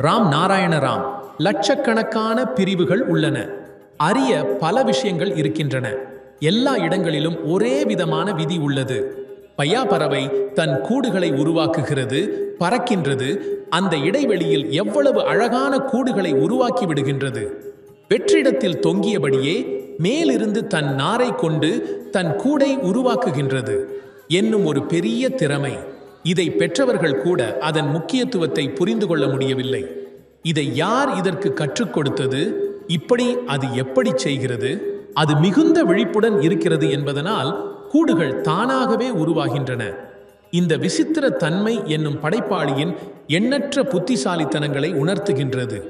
ராம் நாராயண ராம். லட்சக்கணக்கான பிரிவுகள் உள்ளன. அரிய பல விஷயங்கள் இருக்கின்றன. எல்லா இடங்களிலும் ஒரே விதமான விதி உள்ளது. பையா பறவை தன் கூடுகளை உருவாக்குகிறது, பறக்கின்றது. அந்த இடைவெளியில் எவ்வளவு அழகான கூடுகளை உருவாக்கி விடுகின்றது. வெற்றிடத்தில் தொங்கியபடியே மேலிருந்து தன் நாரை கொண்டு தன் கூடை உருவாக்குகின்றது என்னும் ஒரு பெரிய திறமை. இதை பெற்றவர்கள் கூட அதன் முக்கியத்துவத்தை புரிந்து கொள்ள முடியவில்லை. இதை யார் இதற்கு கற்றுக் கொடுத்தது? இப்படி அது எப்படி செய்கிறது? அது மிகுந்த விழிப்புடன் இருக்கிறது என்பதனால் கூடுகள் தானாகவே உருவாகின்றன. இந்த விசித்திர தன்மை என்னும் படைப்பாளியின் எண்ணற்ற புத்திசாலித்தனங்களை உணர்த்துகின்றது.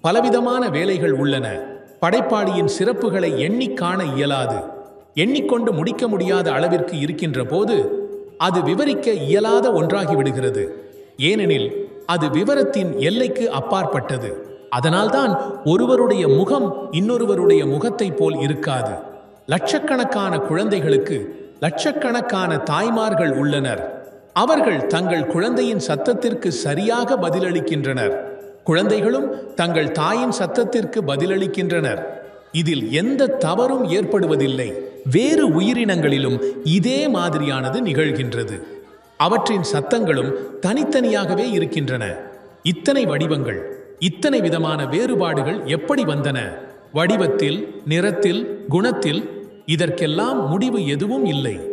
பலவிதமான வேலைகள் உள்ளன. படைப்பாளியின் சிறப்புகளை எண்ணிக் காண இயலாது. எண்ணிக்கொண்டு முடிக்க முடியாத அளவிற்கு இருக்கின்ற போது அது விவரிக்க இயலாத ஒன்றாகிவிடுகிறது. ஏனெனில் அது விவரத்தின் எல்லைக்கு அப்பாற்பட்டது. அதனால்தான் ஒருவருடைய முகம் இன்னொருவருடைய முகத்தை போல் இருக்காது. லட்சக்கணக்கான குழந்தைகளுக்கு லட்சக்கணக்கான தாய்மார்கள் உள்ளனர். அவர்கள் தங்கள் குழந்தையின் சத்தத்திற்கு சரியாக பதிலளிக்கின்றனர். குழந்தைகளும் தங்கள் தாயின் சத்தத்திற்கு பதிலளிக்கின்றனர். இதில் எந்த தவறும் ஏற்படுவதில்லை. வேறு உயிரினங்களிலும் இதே மாதிரியானது நிகழ்கின்றது. அவற்றின் சத்தங்களும் தனித்தனியாகவே இருக்கின்றன. இத்தனை வடிவங்கள், இத்தனை விதமான வேறுபாடுகள் எப்படி வந்தன? வடிவத்தில், நிறத்தில், குணத்தில். இதற்கெல்லாம் முடிவு எதுவும் இல்லை.